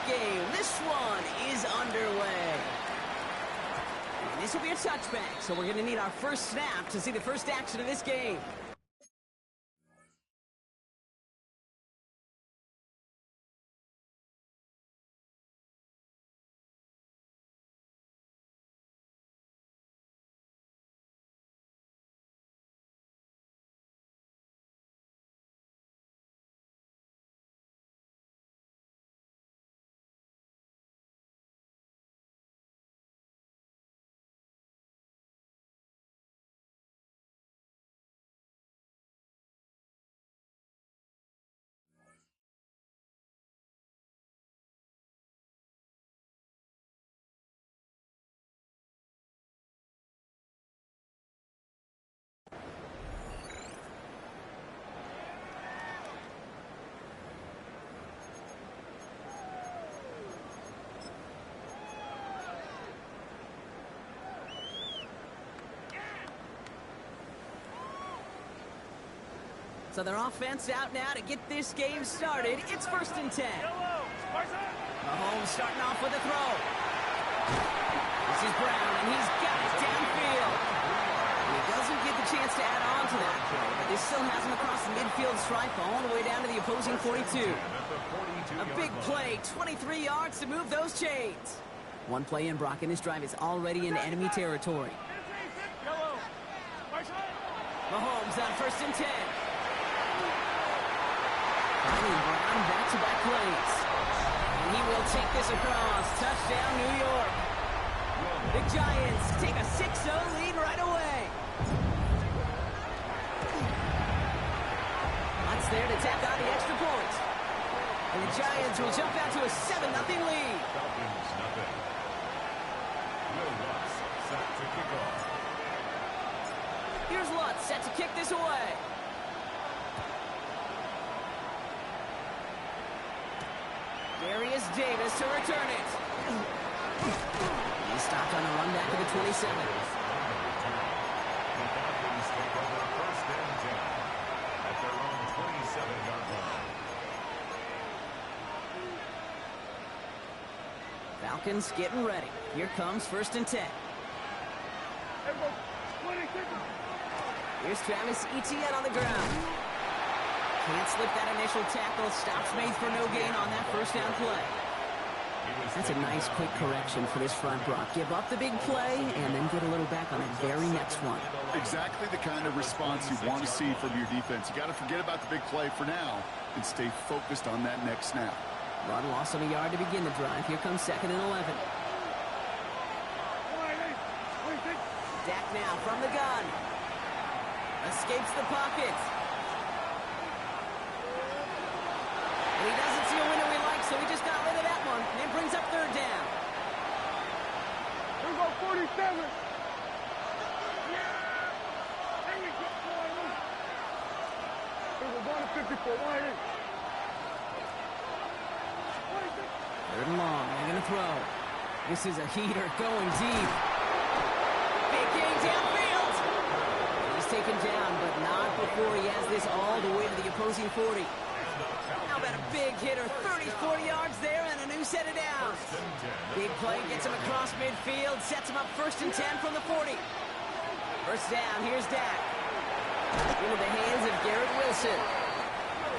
game. This one is underway. And this will be a touchback, so we're going to need our first snap to see the first action of this game. So their offense out now to get this game started. It's 1st and 10. Mahomes starting off with a throw. This is Brown, and he's got it downfield. And he doesn't get the chance to add on to that play, but this still has him across the midfield stripe all the way down to the opposing 42. A big play, 23 yards to move those chains. One play in, Brock, and this drive is already in enemy territory. Mahomes on 1st and 10. Finding Brown back-to-back plays. And he will take this across. Touchdown, New York. The Giants take a 6-0 lead right away. That's there to tack on the extra point. And the Giants will jump out to a 7-0 lead. Here's Lutz set to kick this away. Darius Davis to return it. He's stopped on a run back to the 27. Falcons getting ready. Here comes 1st and 10. Here's Travis Etienne on the ground. Can't slip that initial tackle. Stops made for no gain on that 1st down play. That's a nice quick correction for this front, Brock. Give up the big play and then get a little back on that very next one. Exactly the kind of response you want to see from your defense. You got to forget about the big play for now and stay focused on that next snap. Run loss of a yard to begin the drive. Here comes 2nd and 11. Dak now from the gun. Escapes the pocket. And he doesn't see a window he likes, so he just got rid of that one. And it brings up 3rd down. Here we go, 47. Here we go, 54. 3rd and long, they're going to throw. This is a heater going deep. Big gain downfield. He's taken down, but not before he has this all the way to the opposing 40. How about a big hitter, 30-40 yards there and a new set of downs. Big play gets him across midfield, sets him up 1st and 10 from the 40. 1st down, here's Dak. Into the hands of Garrett Wilson.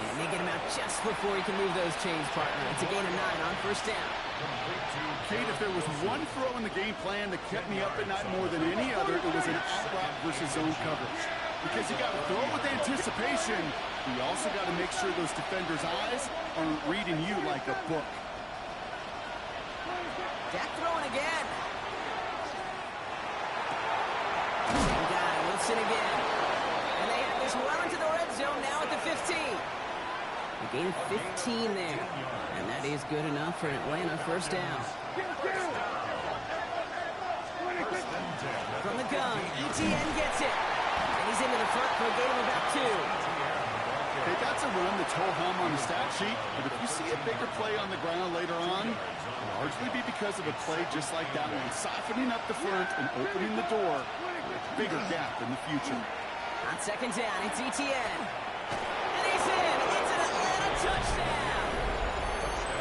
And they get him out just before he can move those chains, partner. It's a gain of 9 on 1st down. Kate, if there was one throw in the game plan that kept me up at night more than any other, it was an out route versus zone coverage. Because you got to throw with anticipation, but you also got to make sure those defenders' eyes aren't reading you like a book. Dak throwing again. Same guy, Wilson again. And they have this well into the red zone now at the 15. They gain 15 there. And that is good enough for Atlanta 1st down. From the gun, Etienne gets it. And he's into the front for a gain of about 2. Hey, that's a run that's ho-hum on the stat sheet, but if you see a bigger play on the ground later on, it'll largely be because of a play just like that one, softening up the front and opening the door for a bigger gap in the future. On 2nd down, it's Etienne. And he's in! It's an Atlanta touchdown!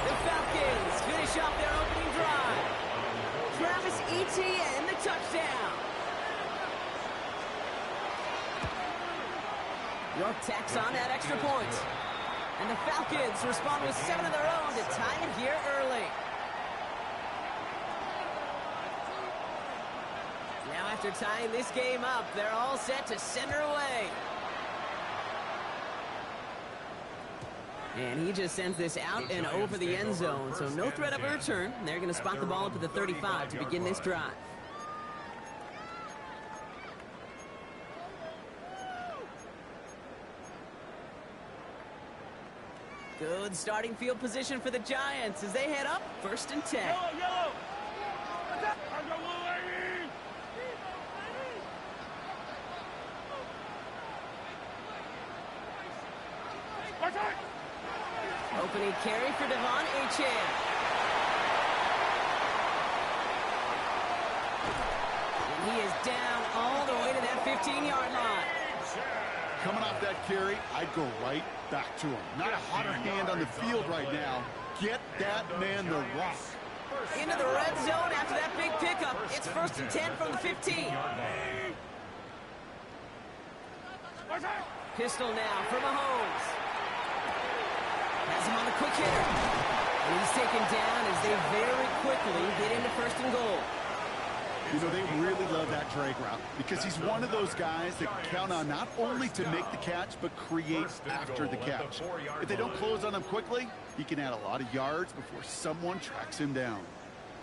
The Falcons finish Well, tacks on that extra point. And the Falcons respond with 7 of their own to tie it here early. Now after tying this game up, they're all set to send her away. And he just sends this out and over the end zone, so no threat of a return. They're going to spot the ball up at the 35 to begin this drive. Good starting field position for the Giants as they head up 1st and 10. Yellow, yellow. I'm the blue lady. What's that? Opening carry for Devon Achane. And he is down all the way to that 15-yard line. Coming off that carry, I'd go right back to him. Not a hotter hand on the field right now. Get that man the rock. Into the red zone after that big pickup. It's 1st and 10 from the 15. What's that? Pistol now for Mahomes. Has him on the quick hitter. And he's taken down as they very quickly get into 1st and goal. You know, they really love that drag route because he's one of those guys that can count on not only to make the catch, but create after the catch. If they don't close on him quickly, he can add a lot of yards before someone tracks him down.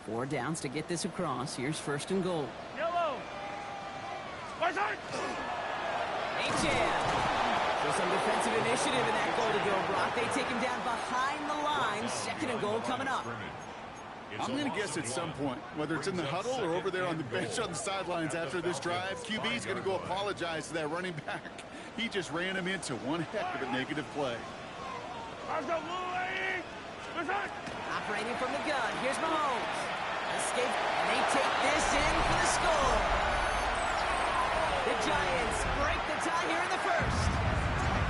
4 downs to get this across. Here's 1st and goal. Yellow. What's that? Achane. So some defensive initiative in that goal to go, Brock. They take him down behind the line. 2nd and goal coming up. I'm going to guess at some point, whether it's in the huddle or over there on the bench on the sidelines after this drive, QB's going to go apologize to that running back. He just ran him into one heck of a negative play. I'm the blue lady. What's that? Operating from the gun. Here's Mahomes. Escape, and they take this in for the score. The Giants break the tie here in the 1st.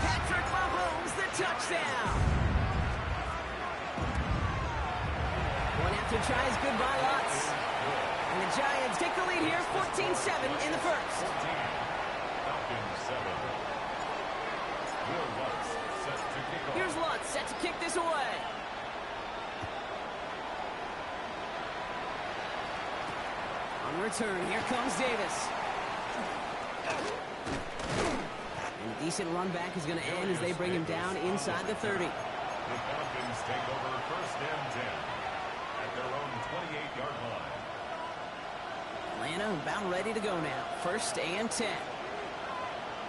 Patrick Mahomes, the touchdown. One after tries goodbye lots. And the Giants take the lead here, 14-7 in the 1st. Here's Lutz set to kick this away. On return, here comes Davis. And a decent run back is going to end as they bring him down inside the 30. The Falcons take over 1st and 10 at their own 28-yard line. Atlanta about ready to go now. 1st and 10.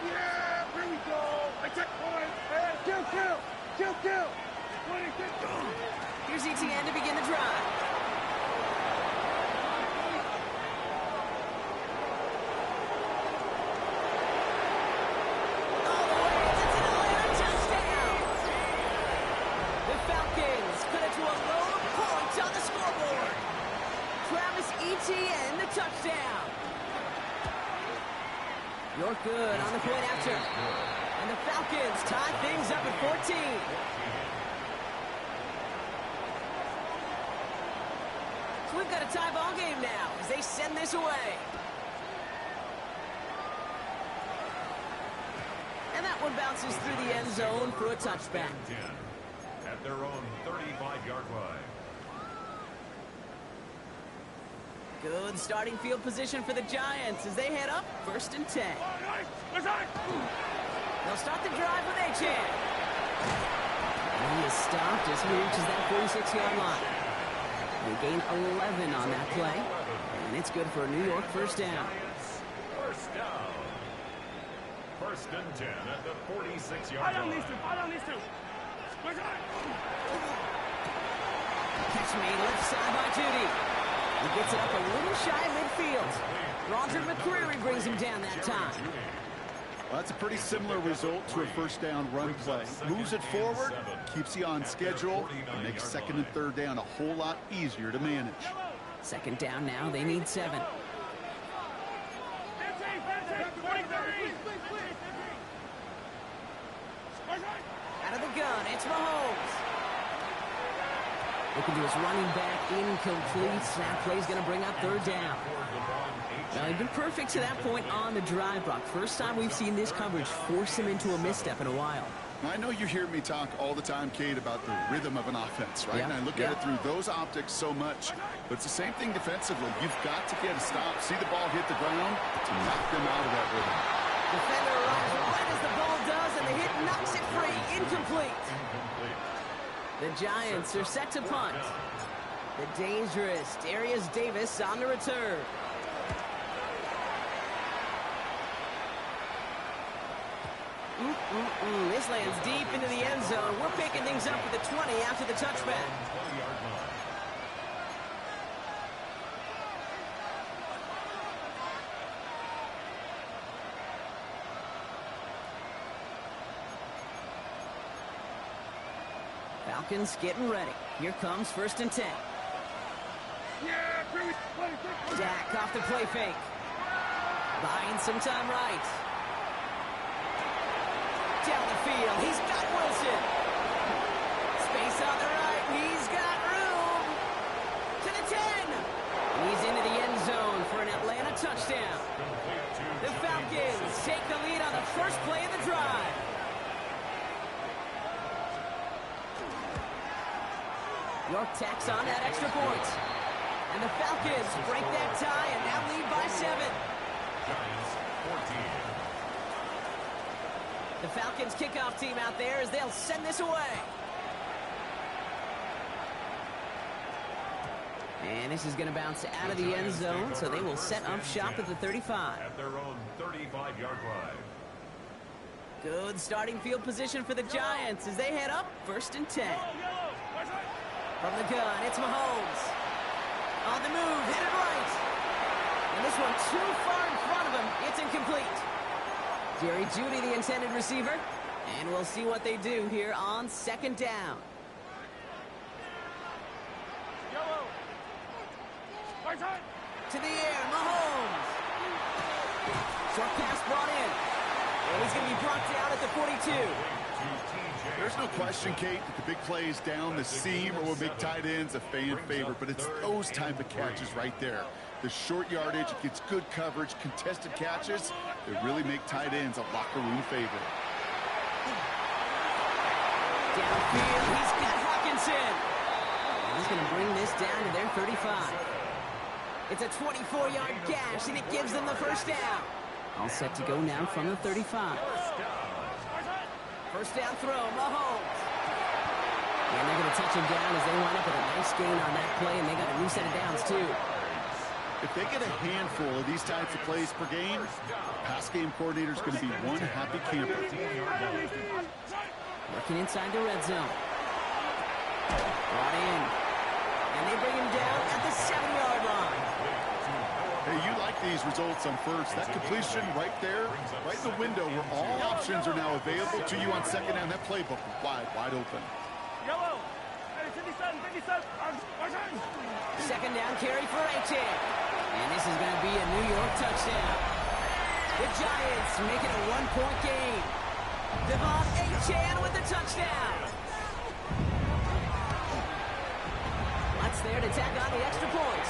Yeah, here we go. I check point. Hey, kill. 26. Here's ETN to begin the drive. All the way, it's an Atlanta touchdown. The Falcons put it to a load of points on the scoreboard. Travis Etienne, the touchdown. You're good on the point after. And the Falcons tie things up at 14. So we've got a tie ball game now as they send this away. And that one bounces through the end zone for a touchback. At their own 35-yard line. Good starting field position for the Giants as they head up 1st and 10. What's that? They'll start the drive with Achane. And he is stopped as he reaches that 46-yard line. They gain 11 on that play. And it's good for a New York 1st down. First down. 1st and 10 at the 46-yard I don't line. need to. What's that? Catch made left side by Judy. He gets it up a little shy of midfield. Roger McCreary brings him down that time. Well, that's a pretty similar result to a 1st down run play. Moves it forward, keeps you on schedule, and makes 2nd and 3rd down a whole lot easier to manage. 2nd down now, they need 7. Out of the gun, it's Mahomes. Looking to his running back, incomplete. That play's going to bring up third down. Now, he's been perfect to that point on the drive, Brock. First time we've seen this coverage force him into a misstep in a while. I know you hear me talk all the time, Kate, about the rhythm of an offense, right? Yeah. And I look at it through those optics so much. But it's the same thing defensively. You've got to get a stop, see the ball hit the ground to knock them out of that rhythm. Defender arrives right as the ball does, and the hit knocks it free. Incomplete. The Giants are set to punt. The dangerous Darius Davis on the return. This lands deep into the end zone. We're picking things up at the 20 after the touchback. Falcons getting ready. Here comes 1st and 10. Dak off the play fake. Buying some time right. Down the field, he's got Wilson. Space on the right, he's got room. To the 10. And he's into the end zone for an Atlanta touchdown. The Falcons take the lead on the first play of the drive. York tacks on that extra point. And the Falcons break that tie and now lead by 7. Giants 14. The Falcons kickoff team out there as they'll send this away. And this is going to bounce out of the end zone, so they will set up shop at the 35. At their own 35-yard line. Good starting field position for the Giants as they head up 1st and 10. From the gun, it's Mahomes. On the move, headed right. And this one too far in front of him. It's incomplete. Jerry Jeudy, the intended receiver. And we'll see what they do here on 2nd down. To the air, Mahomes. Short pass brought in. And he's going to be brought down at the 42. There's no question, Kate, that the big plays down the seam or will make tight ends a fan favorite, but it's those type of catches right there. The short yardage, it gets good coverage, contested catches that really make tight ends a locker room favorite. Downfield, he's got Hawkinson. He's going to bring this down to their 35. It's a 24-yard gash, and it gives them the first down. All set to go now from the 35. First down throw, Mahomes. And they're going to touch him down as they wind up with a nice gain on that play, and they got a new set of downs, too. If they get a handful of these types of plays per game, the pass game coordinator is going to be one happy camper. Working inside the red zone. Brought in. And they bring him down at the 7-yard line. Hey, you like these results on first. That completion right there, right in the window where all options are now available to you on 2nd down. That playbook wide open. 2nd down carry for Achan. And this is going to be a New York touchdown. The Giants make it a 1-point game. Devon Achan with the touchdown. Lutz there to tack on the extra point.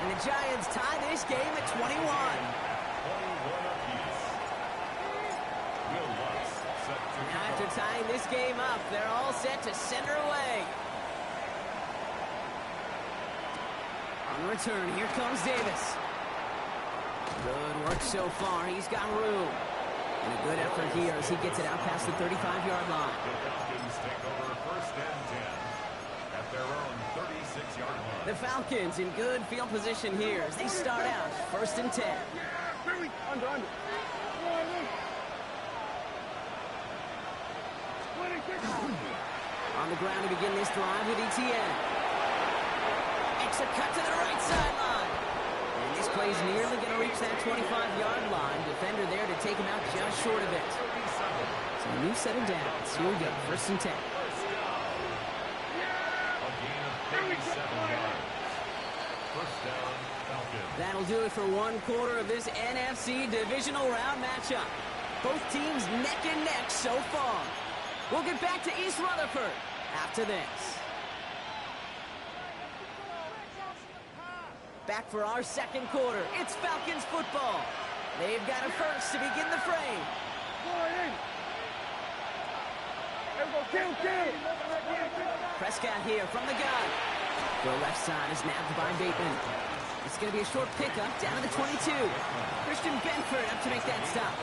And the Giants tie this game at 21. Now after tying this game up, they're all set to send her away. On return, here comes Davis. Good work so far. He's got room. And a good effort here as he gets it out past the 35-yard line. The Falcons take over 1st and 10 at their own 36-yard line. The Falcons in good field position here as they start out 1st and 10. On the ground to begin this drive with Etienne. Makes a cut to the right sideline. And this play's nearly going to reach that 25-yard line. Defender there to take him out just short of it. So a new set of downs. Here we go, 1st and 10. That'll do it for one quarter of this NFC divisional round matchup. Both teams neck and neck so far. We'll get back to East Rutherford after this. back for our second quarter. It's Falcons football. They've got a first to begin the fray. Prescott here from the gun. The left side is nabbed by Bateman. It's going to be a short pickup down to the 22. Christian Benford up to make that stop.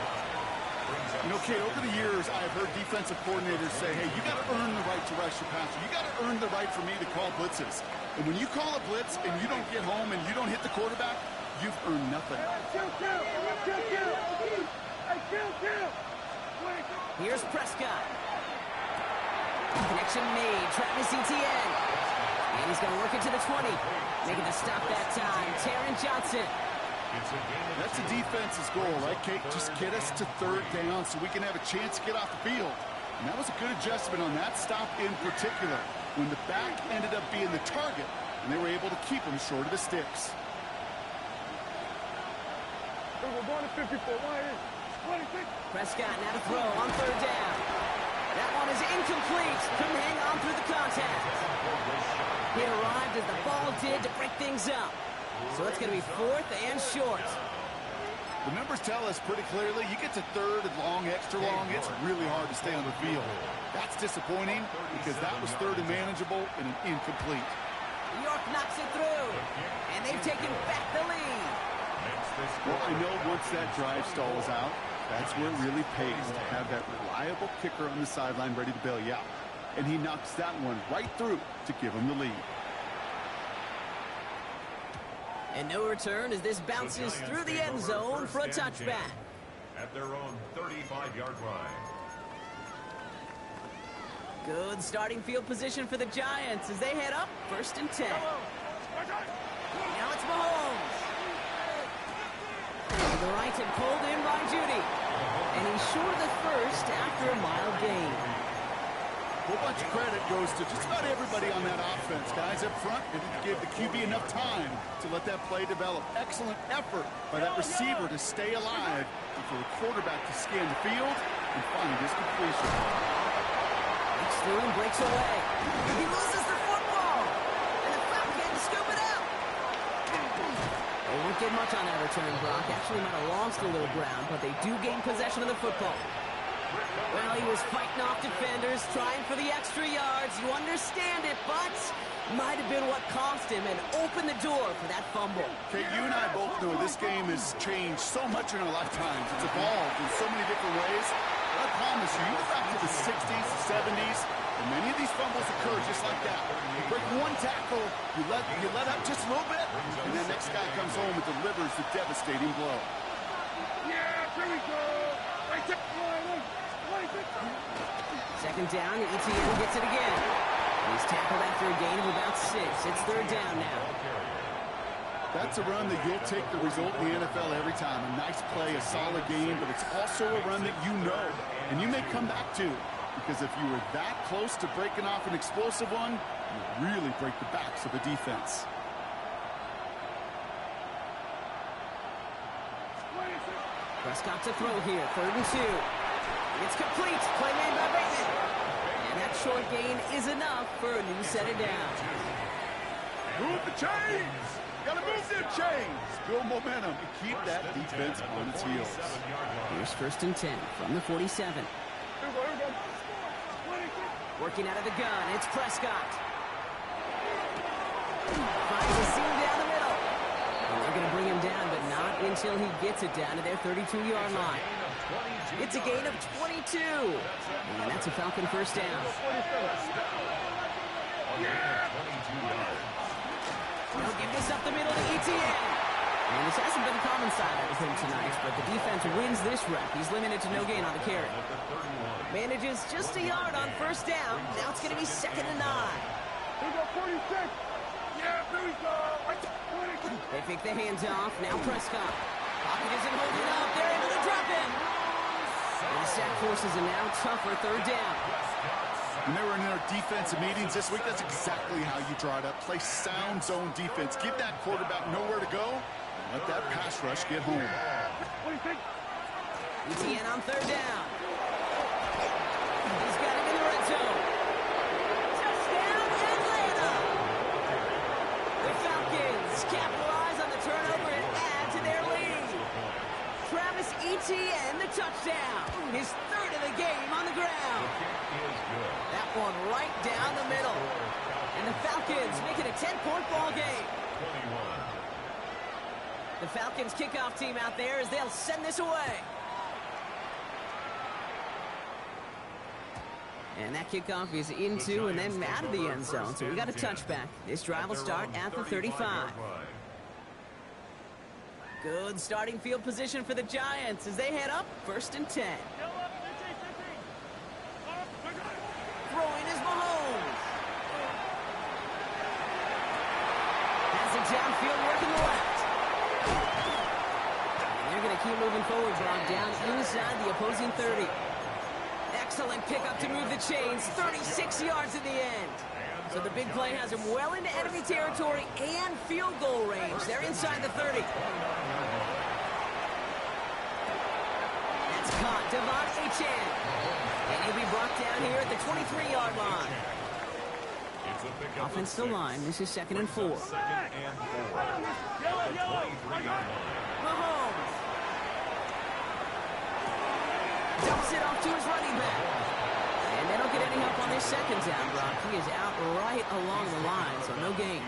You know, Kate, over the years, I've heard defensive coordinators say, hey, you got to earn the right to rush your passer. You got to earn the right for me to call blitzes. And when you call a blitz and you don't get home and you don't hit the quarterback, you've earned nothing. Here's Prescott. Connection made. Travis Etienne. And he's going to work it to the 20. Making the stop that time. Taron Johnson. That's the defense's goal, right, Kate? Just get us to third down so we can have a chance to get off the field. And that was a good adjustment on that stop in particular, when the back ended up being the target, and they were able to keep him short of the sticks. Prescott now to throw on third down. That one is incomplete. Couldn't hang on through the contact. He arrived as the ball did to break things up. So it's going to be fourth and short. The numbers tell us pretty clearly, you get to third and long, extra long, it's really hard to stay on the field. That's disappointing because that was third and manageable and an incomplete. York knocks it through, and they've taken back the lead. Well, I know once that drive stalls out, that's where it really pays to have that reliable kicker on the sideline ready to bail you out. And he knocks that one right through to give him the lead. And no return as this bounces through the end zone for a touchback. At their own 35-yard line. Good starting field position for the Giants as they head up 1st and 10. Now it's Mahomes. To the right and pulled in by Judy. And he's short of the first after a mild gain. A whole bunch of credit goes to just about everybody on that offense. Guys up front didn't give the QB enough time to let that play develop. Excellent effort by that receiver to stay alive and for the quarterback to scan the field and find his completion. Breaks through and breaks away. He loses the football. And the Falcons scoop it out. They won't get much on that return, Brock. Actually might have lost a little ground, but they do gain possession of the football. Well, he was fighting off defenders, trying for the extra yards. You understand it, but might have been what cost him and opened the door for that fumble. Okay, you and I both know this game has changed so much in our lifetimes. It's evolved in so many different ways. But I promise you, you go back to the 60s, the 70s, and many of these fumbles occur just like that. You break one tackle, you let up just a little bit, and the next guy comes home and delivers the devastating blow. Yeah, here we go. Second down, Etienne gets it again. He's tackled after a gain of about 6. It's third down now. That's a run that you'll take the result in the NFL every time. A nice play, a solid game, but it's also a run that you know, and you may come back to. Because if you were that close to breaking off an explosive one, you really break the backs of a defense. Prescott to throw here, 3rd and 2. It's complete, play made by Bateman. And that short gain is enough for a new set of downs. Move the chains! Gotta move them chains! Build momentum and keep that defense on its heels. Here's 1st and 10 from the 47. Working out of the gun, it's Prescott. Finds a seam down the middle. And they're going to bring him down, but not until he gets it down to their 32-yard line. It's a gain of 22. And that's a Falcon first down. They'll give this up the middle to Etienne. And this hasn't been a common side with him tonight, but the defense wins this rep. He's limited to no gain on the carry. Manages just a yard on 1st down. Now it's going to be 2nd and 9. Here we go, 46. Yeah, here we go. They fake the hands off. Now Prescott. Pocket isn't holding up. They're able to drop him. And the sack forces a now tougher 3rd down. When they were in their defensive meetings this week, that's exactly how you draw it up. Play sound zone defense. Give that quarterback nowhere to go. And let that pass rush get home. What do you think? Etienne on 3rd down. He's got him in the red zone. Touchdown, Atlanta! The Falcons capitalize on ETN, the touchdown. His third of the game on the ground. That one right down the middle. And the Falcons make it a 10-point ball game. The Falcons kickoff team out there as they'll send this away. And that kickoff is into and then out of the end zone. So we got a touchback. This drive will start at the 35. Good starting field position for the Giants as they head up 1st and 10. Throwing is Mahomes. Has it downfield working the left. And they're going to keep moving forward, Brock, down inside the opposing 30. Excellent pickup to move the chains. 36 yards in the end. So the big play has him well into enemy territory and field goal range. They're inside the 30. That's caught. Devon Achane. And he'll be brought down here at the 23-yard line. Offense still line. This is 2nd and 4. Mahomes. Dumps it off to his running back. And they don't get any help on this 2nd down, Brock. He is out right along the line, so no gain.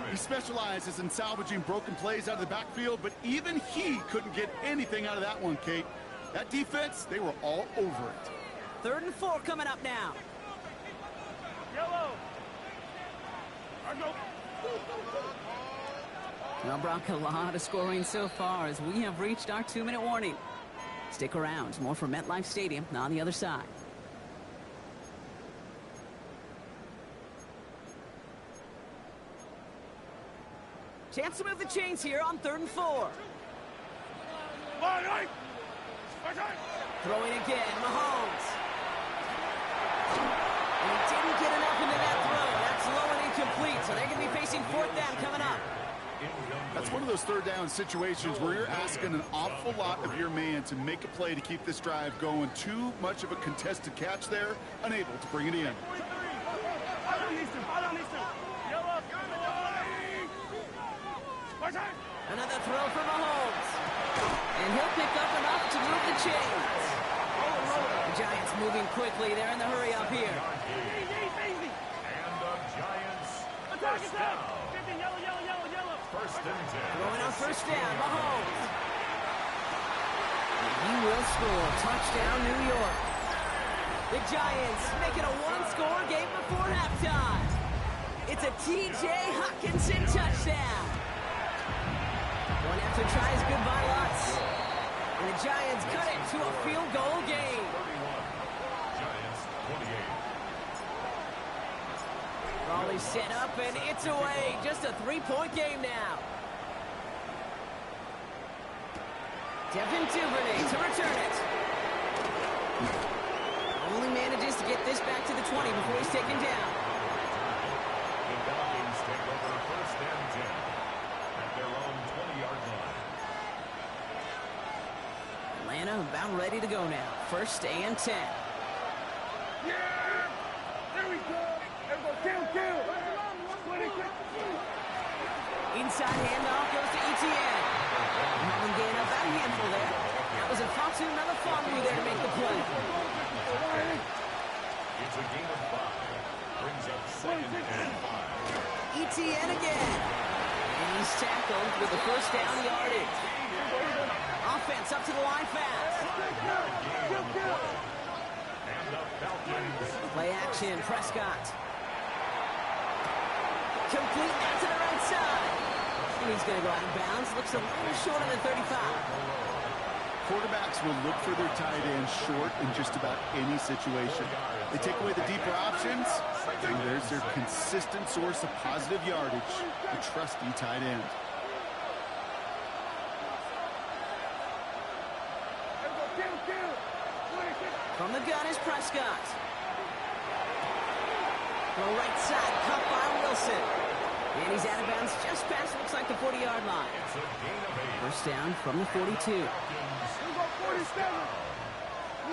He specializes in salvaging broken plays out of the backfield, but even he couldn't get anything out of that one, Kate. That defense, they were all over it. 3rd and 4 coming up now. Well, Brock, a lot of scoring so far as we have reached our 2-minute warning. Stick around. More from MetLife Stadium on the other side. Chance to move the chains here on 3rd and 4. Throwing again, Mahomes. And he didn't get enough into that throw. That's low and incomplete, so they're going to be facing 4th down coming up. That's one of those 3rd down situations where you're asking an awful lot of your man to make a play to keep this drive going. Too much of a contested catch there, unable to bring it in. Another throw for Mahomes. And he'll pick up enough to move the chains. The Giants moving quickly. They're in the hurry up here. And the Giants first down. 1st and 10. Throwing on 1st down, Mahomes. And he will score. Touchdown, New York. The Giants make it a 1-score game before halftime. It's a T.J. Hockenson touchdown. One after tries goodbye lots. And the Giants cut it to a field goal game. 31. Giants 28. Raleigh set up and it's away. Just a 3-point game now. Devin Duvernay to return it. Only manages to get this back to the 20 before he's taken down. The Falcons take over 1st and 10 at their own 20-yard line. Atlanta about ready to go now. 1st and 10. Yeah! There we go! Kill! Inside handoff goes to ETN. Holland gain up that handful there. That was a Fatu Melifonwu there to make the play. It's a gain of 5. Brings up 2nd and 5. ETN again. And he's tackled with the 1st down yardage. Offense up to the line fast. And the Falcons. Play action, Prescott. Complete out to the right side. And he's going to go out of bounds. Looks a little short of the 35. Quarterbacks will look for their tight end short in just about any situation. They take away the deeper options, and there's their consistent source of positive yardage, the trusty tight end. From the gun is Prescott. The right side, caught by Wilson. And he's out of bounds just past, looks like the 40-yard line. It's a gain of 8. 1st down from the 42. 47.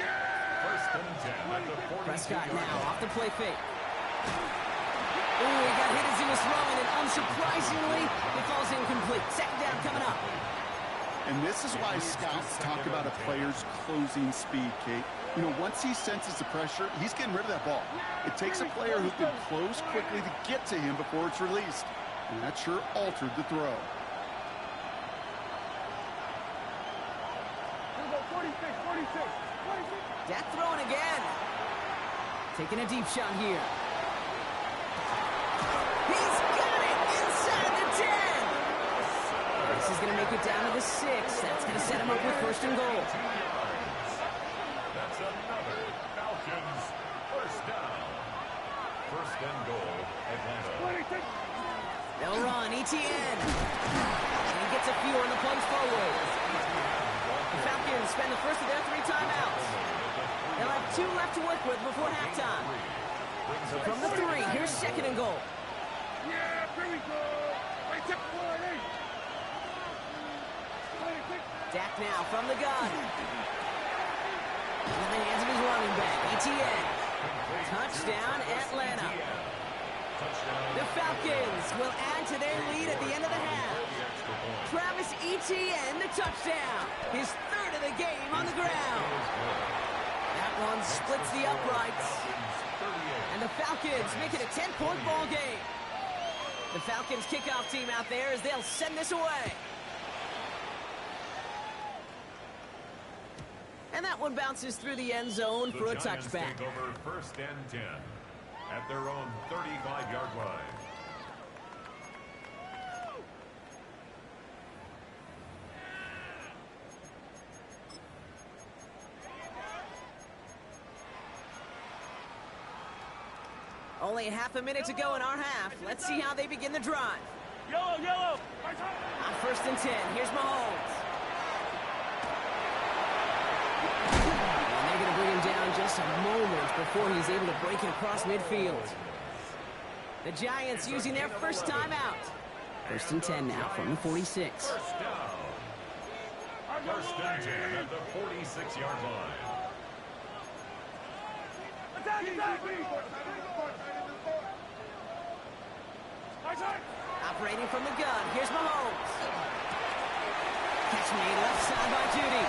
Yeah! 1st and 10 at the 42. Prescott now off the play fake. Ooh, he got hit as he was throwing, and unsurprisingly, it falls incomplete. 2nd down coming up. And this is why scouts talk about a player's closing speed, Kate. You know, once he senses the pressure, he's getting rid of that ball. It takes a player who can close quickly to get to him before it's released. And that sure altered the throw. 46. Dak throwing again. Taking a deep shot here. He's got it inside the 10. This is going to make it down to the 6. That's going to set him up with first and goal. That's another Falcons first down. First and goal, Atlanta. They'll run, Etienne. And he gets a few on the plays forward. The Falcons spend the first of their 3 timeouts. They'll have 2 left to work with before halftime. So from the 3, here's second and goal. Yeah, here we go. I took 40. Dak now from the gun. In the hands of his running back, Etienne. Touchdown, Atlanta. The Falcons will add to their lead at the end of the half. Travis Etienne, the touchdown. His 3rd of the game on the ground. That one splits the uprights. And the Falcons make it a 10-point ball game. The Falcons kickoff team out there as they'll send this away. And that one bounces through the end zone for a touchback. Take over first and 10 at their own 35-yard line. Only half a minute to go in our half. Let's see how they begin the drive. Yellow. On first and 10, here's Mahomes. And they're going to bring him down just a moment before he's able to break it across midfield. The Giants using their first timeout. First and 10 now from the 46. First down. First and 10 at the 46-yard line. Operating from the gun, here's Mahomes. Catch made left side by Judy.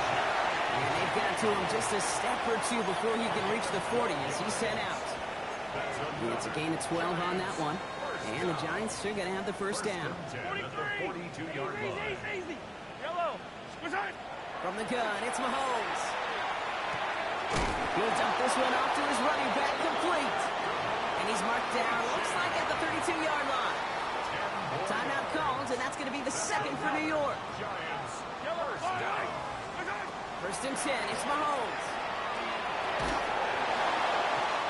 And they've got to him just a step or 2 before he can reach the 40 as he's sent out. And it's a gain of 12 on that one. And the Giants are going to have the first down. 42-yard line. Easy. Yellow. From the gun, it's Mahomes. He'll dump this one off to his running back, complete. And he's marked down, looks like at the 32-yard line. Timeout called, and that's going to be the second for New York. Giants, first down. First and 10, it's Mahomes.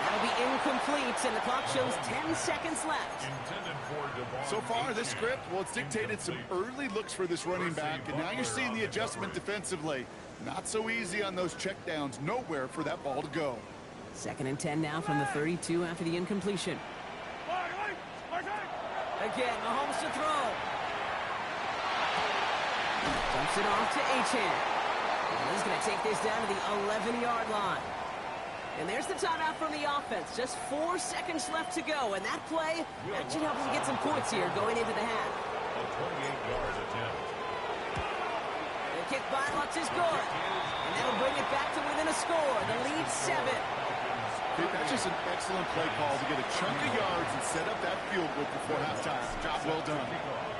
That'll be incomplete, and the clock shows 10 seconds left. Intended for Devon So far, this Achane. script, well, it's dictated some early looks for this running back, and now you're seeing the adjustment defensively. Not so easy on those checkdowns. Nowhere for that ball to go. Second and 10 now from the 32 after the incompletion. Again, Mahomes to throw. Dumps it off to Achane. He's going to take this down to the 11-yard line. And there's the timeout from the offense. Just 4 seconds left to go. And that play, that should help them get some points here going into the half. A 28-yard attempt. The kick by Lutz is good. And that'll bring it back to within a score. The lead 7. That's just an excellent play call to get a chunk of yards and set up that field goal before halftime. Job well done.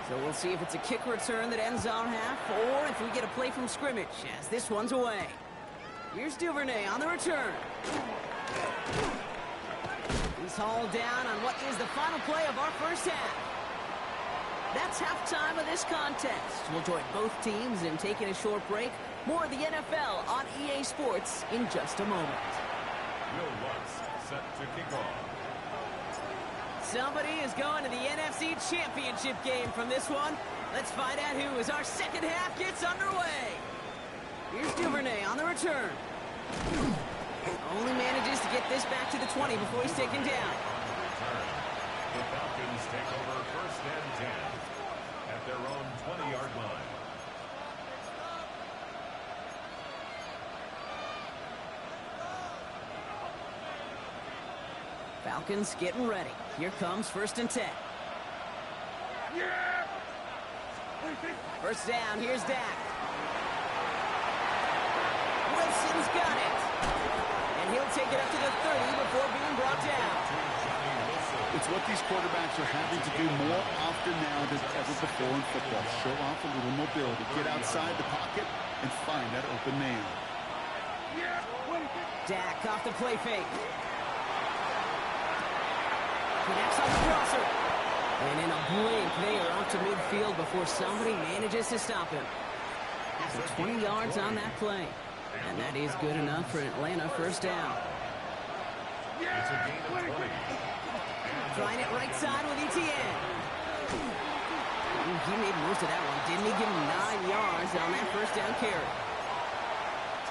So we'll see if it's a kick return that ends our half or if we get a play from scrimmage as this one's away. Here's Duvernay on the return. He's hauled down on what is the final play of our first half. That's halftime of this contest. We'll join both teams in taking a short break. More of the NFL on EA Sports in just a moment. Will Lutz set to kick off. Somebody is going to the NFC Championship game from this one. Let's find out who as our second half gets underway. Here's Duvernay on the return. Only manages to get this back to the 20 before he's taken down. The Falcons take over first and 10 at their own 20-yard line. Falcons getting ready. Here comes first and 10. Yeah. First down, here's Dak. He's got it. And he'll take it up to the 30 before being brought down. It's what these quarterbacks are having to do more often now than ever before in football. Show off a little mobility. Get outside the pocket and find that open man. Dak off the play fake. Connects on the crosser. And in a blink, they are off to midfield before somebody manages to stop him. So 20 yards on that play. And that is good enough for an Atlanta first down. It's a gain of 20. Trying it right side with Etienne. He made most of that one, didn't he? Give him 9 yards on that first down carry.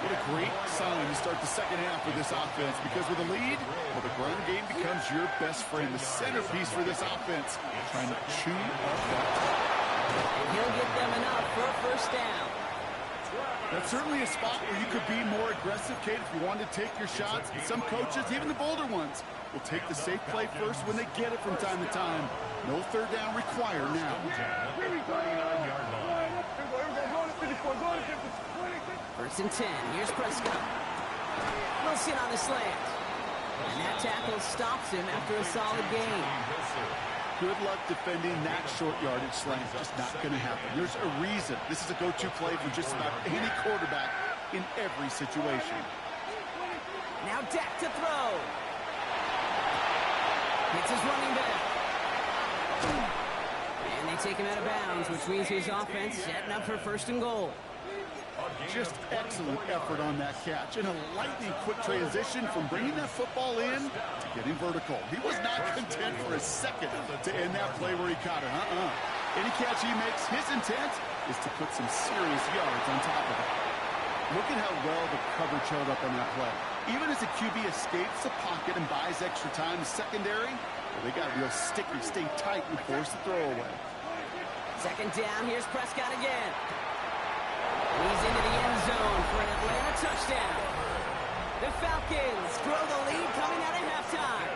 What a great sign to start the second half of this offense, because with a lead, well, the ground game becomes your best friend, the centerpiece for this offense, trying to chew up that time. And he'll get them enough for a first down. That's certainly a spot where you could be more aggressive, Kate, if you wanted to take your shots. And some coaches, even the bolder ones, will take the safe play first when they get it from time to time. No third down required now. First and 10. Here's Prescott. Wilson on the slant. And that tackle stops him after a solid gain. Good luck defending that short yardage slant. Just not going to happen. There's a reason. This is a go-to play for just about any quarterback in every situation. Now Dak to throw. Hits his running back. And they take him out of bounds, which means his offense setting up for first and goal. Just excellent effort on that catch. And a lightning quick transition from bringing that football in to getting vertical. He was not content for a second to end that play where he caught it. Any catch he makes, his intent is to put some serious yards on top of it. Look at how well the coverage held up on that play. Even as the QB escapes the pocket and buys extra time, the secondary, well, they got real sticky, stay tight, and force the throw away. Second down, here's Prescott again. He's into the end zone for an Atlanta touchdown. The Falcons grow the lead coming out of halftime.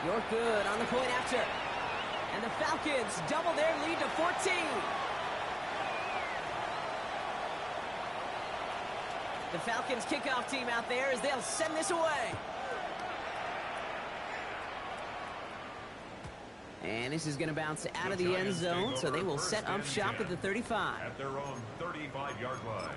You're good on the point after. And the Falcons double their lead to 14. The Falcons kickoff team out there as they'll send this away. And this is going to bounce out of the end zone, so they will set up shop at the 35. At their own 35-yard line.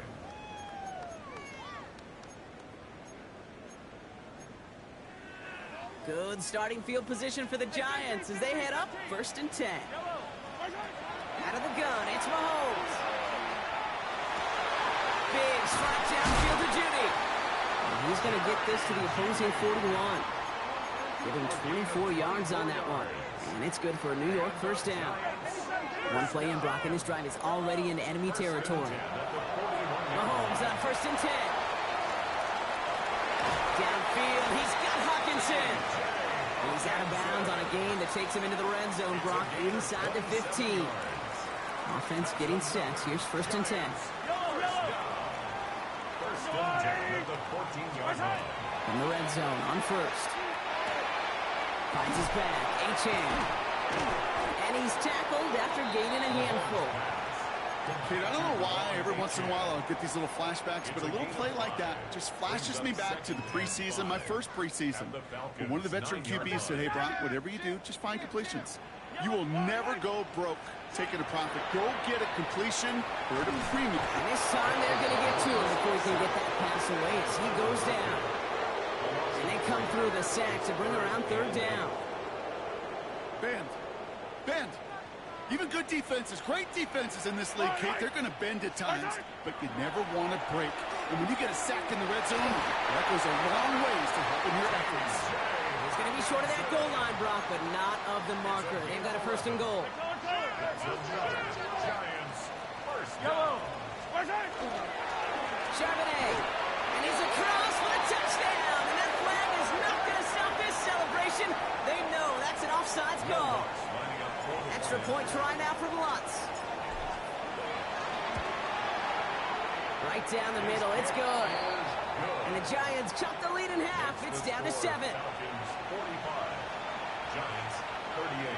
Good starting field position for the Giants as they head up first and 10. Out of the gun, it's Mahomes. Big strike downfield to Judy. And he's going to get this to the opposing 41. Giving 24 yards on that one. And it's good for a New York first down. One play in, Brock, and this drive is already in enemy territory. Mahomes on first and 10. Downfield, he's got Hawkinson. He's out of bounds on a gain that takes him into the red zone, Brock, inside the 15. Offense getting set. Here's first and 10. First and 10 at the 14-yard line. From the red zone on first. Finds his back, Achane. And he's tackled after gaining a handful. Kid, I don't know why every once in a while I'll get these little flashbacks, but a little play like that just flashes me back to the preseason, my first preseason. And one of the veteran QBs said, hey, Brock, whatever you do, just find completions. You will never go broke taking a profit. Go get a completion or at a premium. And this time they're going to get to him before he can get that pass away as he goes down. And they come through the sack to bring around third down. Bend. Even good defenses, great defenses in this league, Kate, they're going to bend at times, but you never want to break. And when you get a sack in the red zone, that goes a long ways to helping your efforts. He's going to be short of that goal line, Brock, but not of the marker. They've got a first and goal. Giants first down. Charbonnet. And he's across for the touchdown. And that flag is not going to stop this celebration. They know that's an offsides call. Extra point try now from Lutz. Right down the middle. It's good. And the Giants cut the lead in half. It's down to 7. Falcons 45. Giants 38.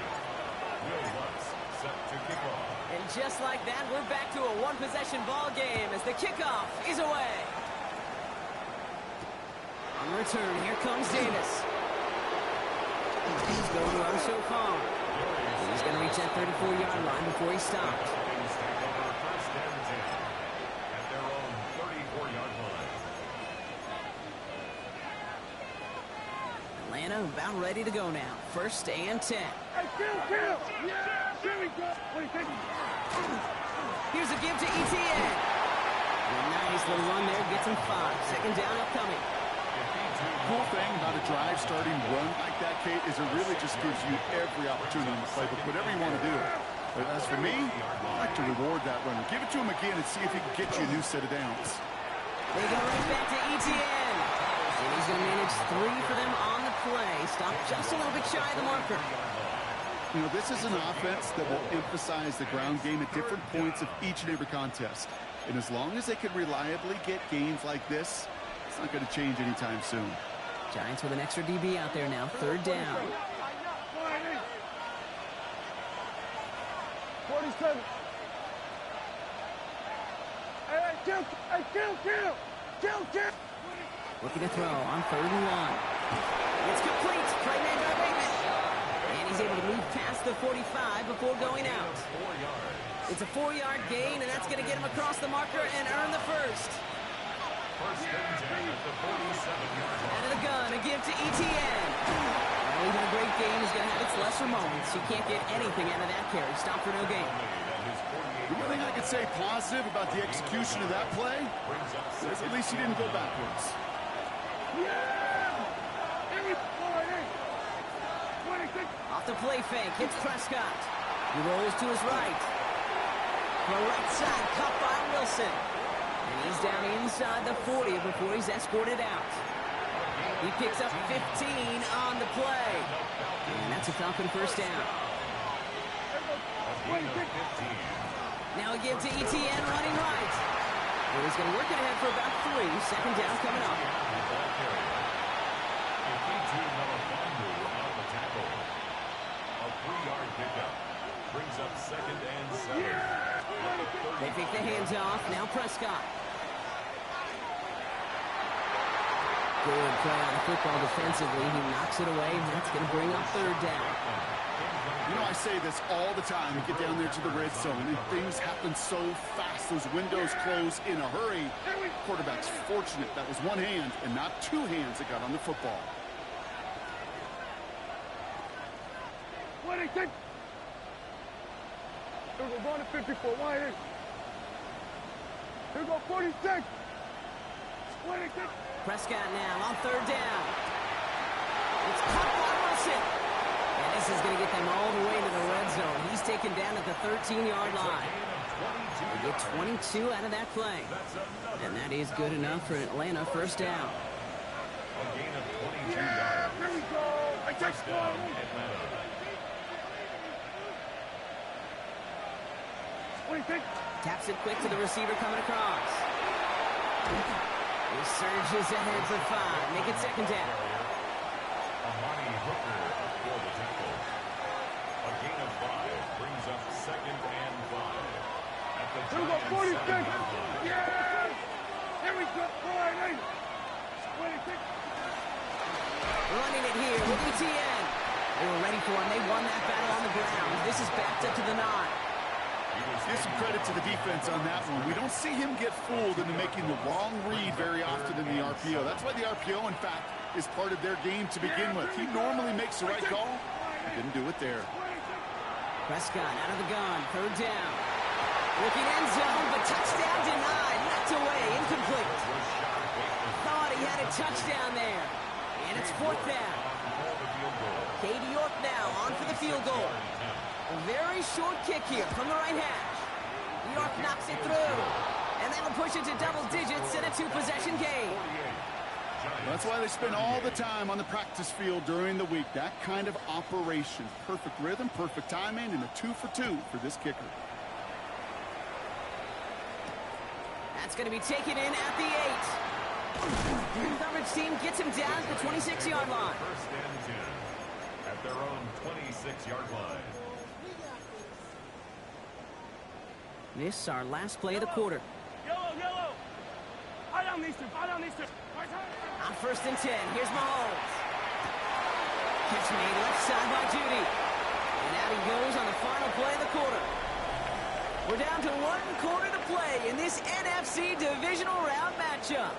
Will Lutz set to kick off. And And just like that, we're back to a one-possession ball game as the kickoff is away. On return, here comes Davis. He's going to run so far. He's going to reach that 34-yard line before he stops. Atlanta about ready to go now. 1st and 10. Hey, kill! Yeah, here we go. What do you think? Here's a give to ETN. A nice little run there, gets him 5. 2nd down upcoming. Cool thing about a drive starting run like that, Kate, is it really just gives you every opportunity in the playbook, whatever you want to do. But as for me, I like to reward that runner. Give it to him again and see if he can get you a new set of downs. They go right back to ETN. And he's going to manage 3 for them on the play. Stop just a little bit shy of the marker. You know, this is an offense that will emphasize the ground game at different points of each and every contest. And as long as they can reliably get gains like this, it's not going to change anytime soon. Giants with an extra DB out there now. 3rd down. 47. Hey, kill! Looking to throw on 3rd and 1. It's complete. Play made by Bateman. And he's able to move past the 45 before going out. It's a 4-yard gain, and that's going to get him across the marker and earn the 1st. Out of the gun, a give to ETN. Well, even a great game is going to have its lesser moments. You can't get anything out of that carry. Stop for no gain. The only thing I could say positive about the execution of that play is at least he didn't go backwards. Off the play fake, hits Prescott. He rolls to his right. The right side, caught by Wilson. And he's down inside the 40 before he's escorted out. He picks up 15 on the play. And that's a Falcon 1st down. Now a give to ETN running right. Well, he's going to work it ahead for about 3. 2nd down coming up. A 3-yard pickup brings up 2nd and 7. They take the hands off. Now Prescott. Good play on the football defensively. He knocks it away, and that's going to bring up 3rd down. You know, I say this all the time. You get down there to the red zone, and things happen so fast. Those windows close in a hurry. Quarterback's fortunate that was one hand and not 2 hands that got on the football. What do you think? Here we go, going to 54. Why here? Here we go, 46. What do you think? Prescott now on 3rd down. It's caught by Wilson. And this is going to get them all the way to the red zone. He's taken down at the 13-yard line. They get 22 out of that play. And that is good enough for Atlanta 1st down. A gain of 22 yards. Here we go. I take 1st down, Atlanta. What do you think? Taps it quick to the receiver coming across. He surges ahead for 5. Make it 2nd down. Amani Hooker up for the tackle. A gain of 5 brings up 2nd and 5. At the Here we go, Giants' 46. 7-yard line. Yeah! Here we go. Right, hey. What do you think? Running it here with ETN. They were ready for him. They won that battle on the ground. This is backed up to the 9. Give some credit to the defense on that one. We don't see him get fooled into making the wrong read very often in the RPO. That's why the RPO, in fact, is part of their game to begin with. He normally makes the right call. He didn't do it there. Prescott out of the gun. 3rd down. Looking end zone, but touchdown denied. Knocked away. Incomplete. Thought he had a touchdown there. And it's 4th down. Katie York now on for the field goal. A very short kick here from the right hash. York knocks it through. And that'll push it to double digits in a 2-possession game. That's why they spend all the time on the practice field during the week. That kind of operation. Perfect rhythm, perfect timing, and a 2-for-2 for this kicker. That's going to be taken in at the 8. The coverage team gets him down at the 26-yard line. 1st and 10 at their own 26-yard line. This is our last play of the quarter. Yellow, yellow. I don't need to. On 1st and 10, here's Mahomes. Catch made left side by Judy. And out he goes on the final play of the quarter. We're down to 1 quarter to play in this NFC Divisional Round matchup.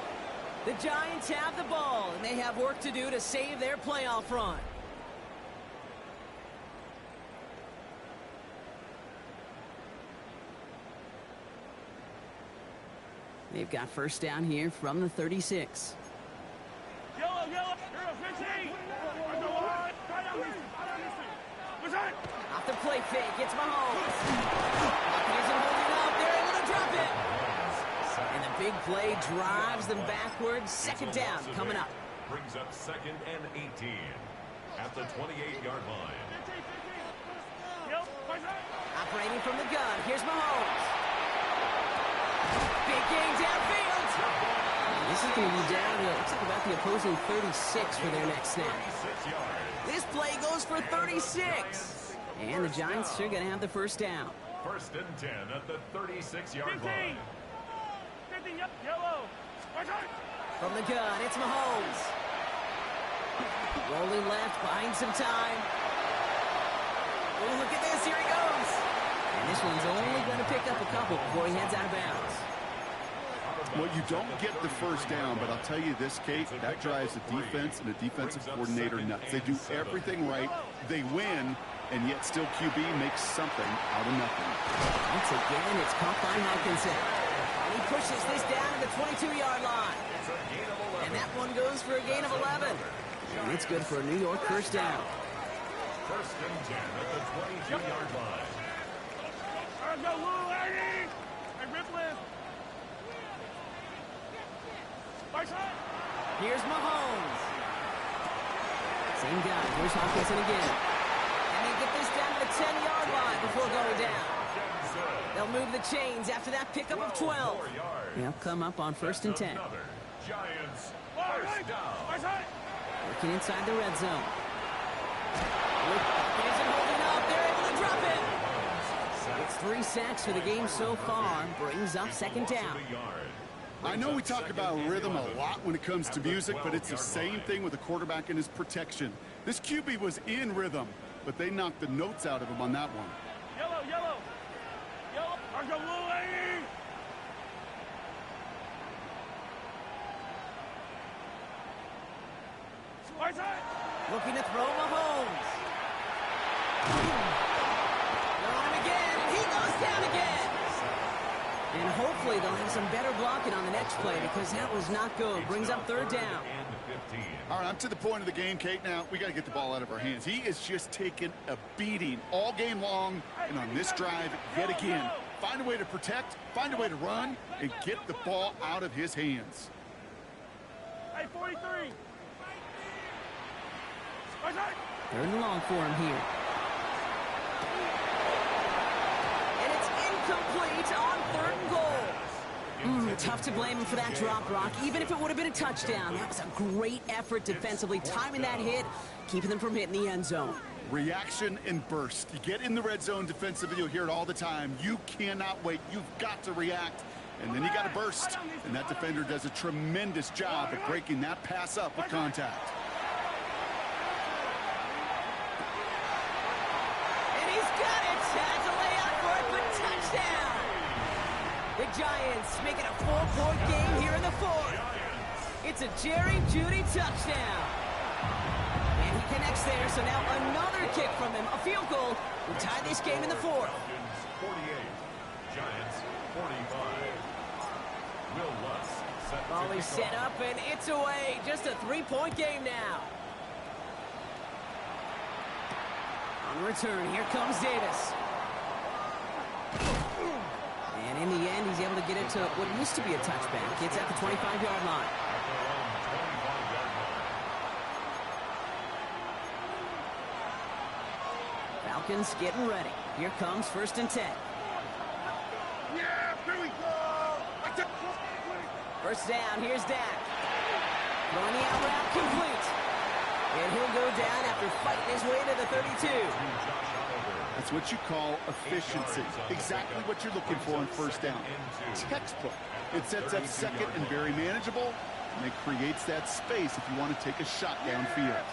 The Giants have the ball, and they have work to do to save their playoff run. They've got first down here from the 36. Yellow, yellow. 15. Off the play fake, it's Mahomes. Pocket isn't holding up. They're able to drop it. And the big play drives them backwards. Second down coming up. Brings up 2nd and 18 at the 28-yard line. Operating from the gun, here's Mahomes. Big game downfield. This is going to be down to, looks like about the opposing 36 for their next snap. This play goes for 36. And the Giants are going to have the first down. 1st and 10 at the 36-yard line. 15, yellow. From the gun, it's Mahomes. Rolling left, buying some time. Oh, look at this, here he goes. And this one's only going to pick up a couple before he heads out of bounds. Well, you don't get the first down, but I'll tell you this, Kate, that drives the defense and the defensive coordinator nuts. They do everything right. They win, and yet still QB makes something out of nothing. Once again, it's caught by Hawkinson. And he pushes this down to the 22-yard line. And that one goes for a gain of 11. And it's good for a New York first down. 1st and 10 at the 22-yard line. Go, Lou, Eddie! Hey, Ripley! Here's Mahomes. Same guy. Here's Hawkinson again. And they get this down to the 10-yard line before going down. They'll move the chains after that pickup of 12. They'll come up on 1st and 10. Giants first down. Working inside the red zone. Isn't holding up. They're able to drop it. It's 3 sacks for the game so far. Brings up 2nd down. I know we talk about rhythm a lot when it comes to music, but it's the same thing with a quarterback and his protection. This QB was in rhythm, but they knocked the notes out of him on that one. Yellow, yellow. Yellow. Go, Lou, Eddie! Looking to throw Mahomes. They're on him again, and he goes down again. And hopefully they'll have some better blocking on the next play because that was not good. Brings up 3rd down. All right, I'm to the point of the game, Kate. Now, we got to get the ball out of our hands. He is just taking a beating all game long, and on this drive, yet again. Find a way to protect, find a way to run, and get the ball out of his hands. Hey, 43. 3rd and long for him here. And it's incomplete on 3rd and goal. Tough to blame him for that drop, Brock. Even if it would have been a touchdown, that was a great effort defensively, timing that hit, keeping them from hitting the end zone. Reaction and burst. You get in the red zone defensively, you'll hear it all the time. You cannot wait. You've got to react, and then you got to burst. And that defender does a tremendous job of breaking that pass up with contact. The Giants make it a 4-point game here in the 4th. It's a Jerry Jeudy touchdown. And he connects there, so now another kick from him. A field goal will tie this game in the 4th. 48, Giants 45. Will Lutz set Ball is set up, and it's away. Just a 3-point game now. On the return, here comes Davis. And in the end, he's able to get it to what used to be a touchback. It's at the 25-yard line. Falcons getting ready. Here comes 1st and 10. Yeah, here we go. First down, here's Dak. Throwing the out route complete. And he'll go down after fighting his way to the 32. That's what you call efficiency. Exactly what you're looking for on first down. Textbook. It sets up second and very manageable, and it creates that space if you want to take a shot downfield.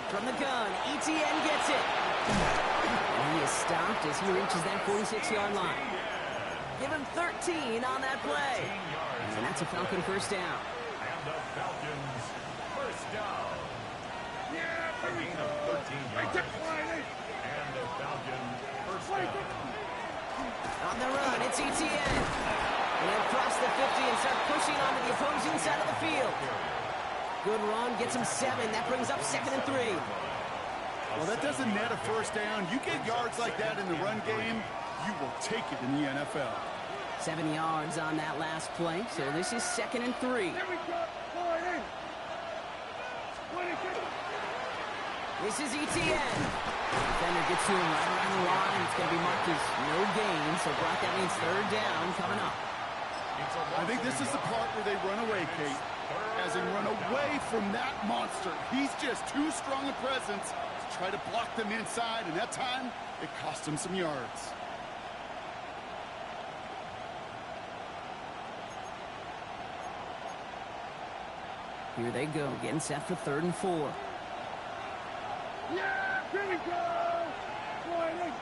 From the gun, ETN gets it. And he is stopped as he reaches that 46-yard line. Give him 13 on that play. And that's a Falcon first down. And the Falcons first down. A gain of 13 yards. And the Falcon first down. On the run, it's ETN. And he'll cross the 50 and start pushing onto the opposing side of the field. Good run, gets him 7. That brings up 2nd and 3. Well, that doesn't net a first down. You get yards like that in the run game, you will take it in the NFL. 7 yards on that last play, so this is 2nd and 3. This is ETN. Defender gets to him right around the line. It's going to be marked as no gain, so Brock, that means 3rd down coming up. I think this is the part where they run away, Kate. As in run away from that monster. He's just too strong a presence to try to block them inside, and that time, it cost him some yards. Here they go, getting set for 3rd and 4. Yeah, here we go! Sliding.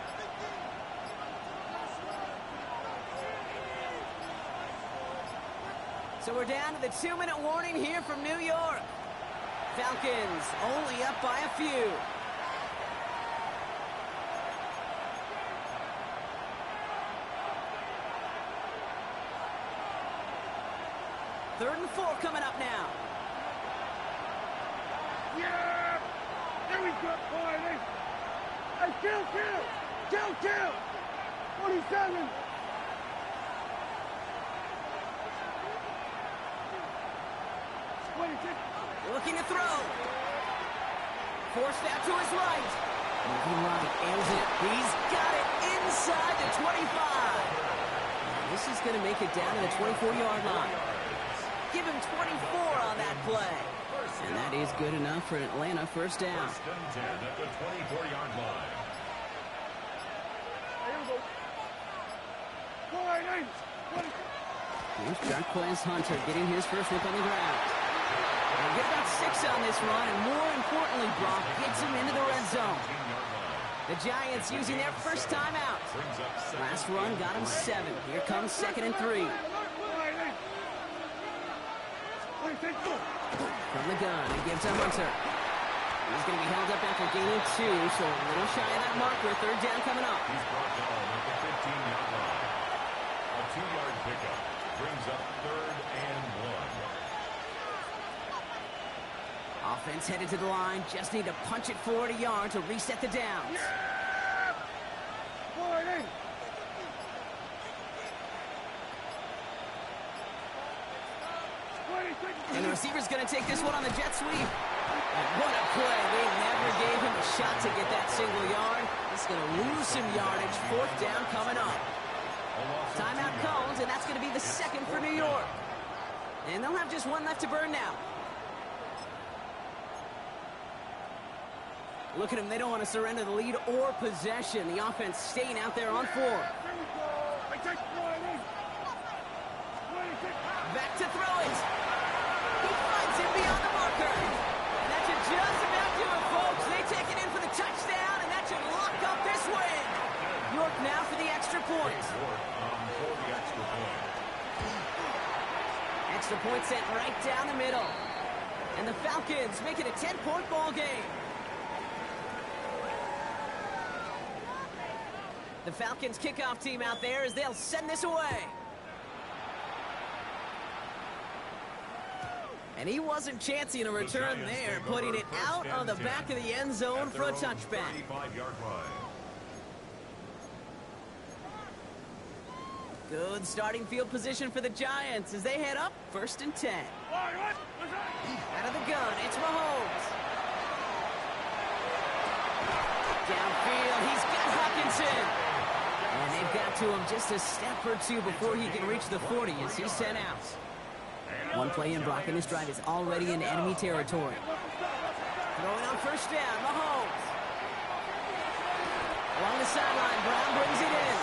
So we're down to the 2-minute warning here from New York. Falcons only up by a few. Third and 4 coming up now. Yeah! There we go, sliding. Hey, kill! 47! Looking to throw. Forced out to his right. Moving right, aims it. He's got it inside the 25. This is going to make it down to the 24-yard line. Give him 24 on that play. And that is good enough for an Atlanta first down. First and 10 at the 24-yard line. Here we go. Sliding. Here's Jarquez Hunter getting his first look on the ground. They'll get about 6 on this run, and more importantly, Brock gets him into the red zone. The Giants using their first timeout. Last run got him 7. Here comes 2nd and 3. From the gun, it gives to Hunter. He's going to be held up after gaining 2, so a little shy of that marker. 3rd down coming up. He's brought down at the 15-yard line. A 2-yard pickup brings up 3rd and 1. Offense headed to the line. Just need to punch it forward a yard to reset the downs. And the receiver's going to take this one on the jet sweep. And what a play. They never gave him a shot to get that single yard. He's going to lose some yardage. 4th down coming up. Timeout cones, and that's going to be the 2nd for New York. And they'll have just 1 left to burn now. Look at them. They don't want to surrender the lead or possession. The offense staying out there on 4. Back to throw it. He finds him beyond the marker. And that should just about do it, folks. They take it in for the touchdown, and that should lock up this win. York now for the extra point. For the extra point. Extra point sent right down the middle. And the Falcons make it a 10-point ball game. The Falcons kickoff team out there as they'll send this away. And he wasn't chancing a return there, putting it out on the back of the end zone for a touchback. 35-yard line. Good starting field position for the Giants as they head up 1st and 10. Out of the gun, it's Mahomes. Downfield, he's got Hawkinson. And they've got to him just a step or 2 before he can reach the 40 as he's sent out. 1 play in, Brock, and this drive is already in enemy territory. Throwing on 1st down, Mahomes. Along the sideline, Brown brings it in.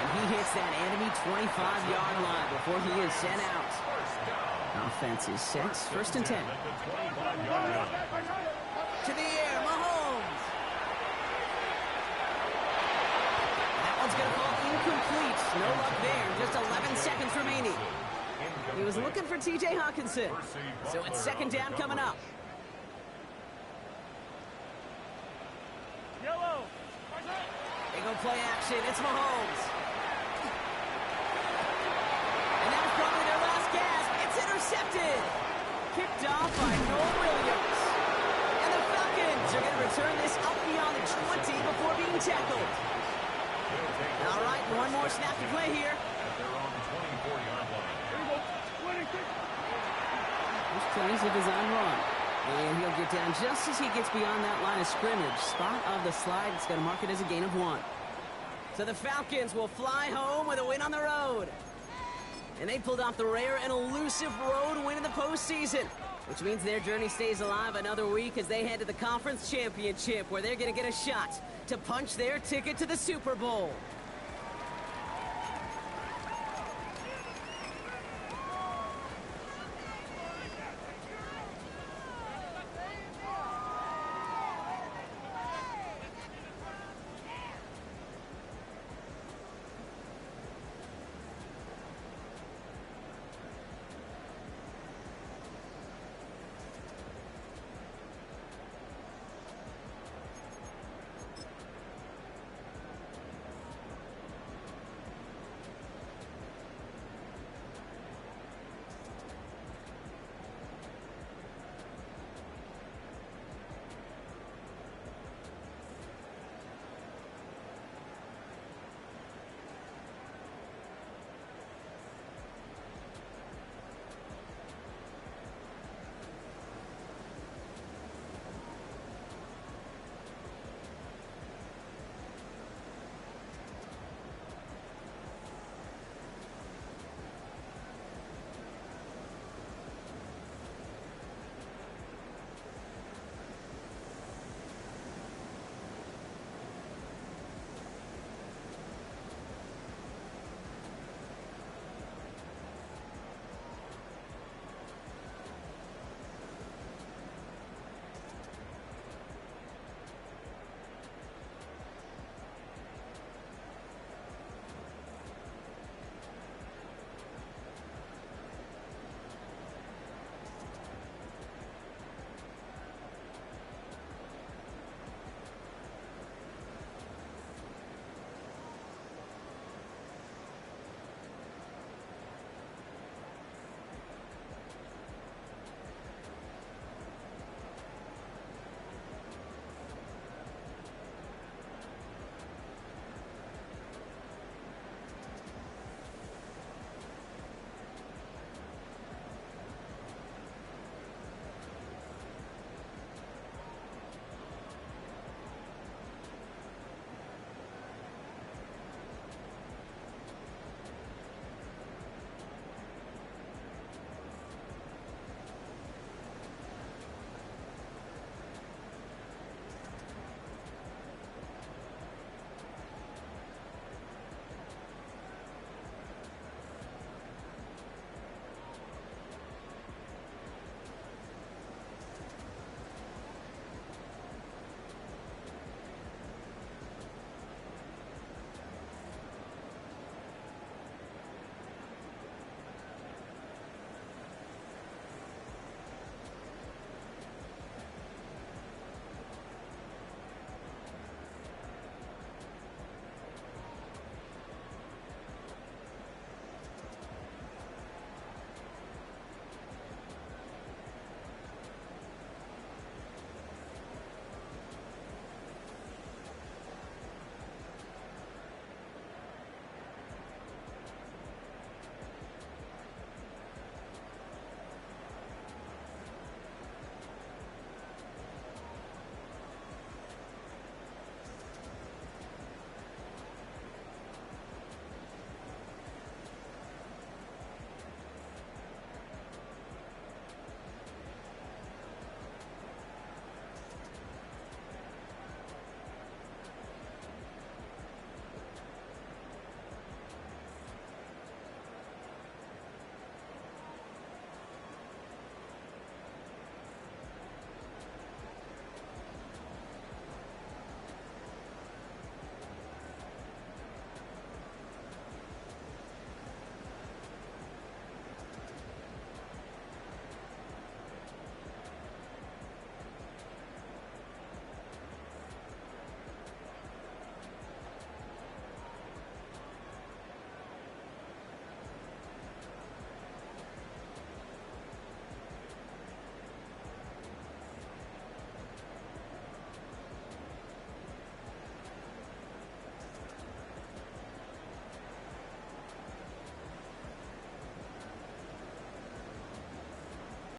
And he hits that enemy 25-yard line before he is sent out. Offense is set. First and 10. To the air, Mahomes. That one's going to fall incomplete. No luck there. Just 11 seconds remaining. He was looking for T.J. Hawkinson. So it's second down coming up. Yellow. They go play action. It's Mahomes. And that was probably their last gasp. It's intercepted. Kicked off by Noel Williams. And the Falcons are going to return this up beyond the 20 before being tackled. All right, one more snap to play here. At their own 24-yard line. This plays a design run. And he'll get down just as he gets beyond that line of scrimmage. Spot of the slide. It's going to mark it as a gain of 1. So the Falcons will fly home with a win on the road. And they pulled off the rare and elusive road win in the postseason, which means their journey stays alive another week as they head to the conference championship, where they're going to get a shot to punch their ticket to the Super Bowl.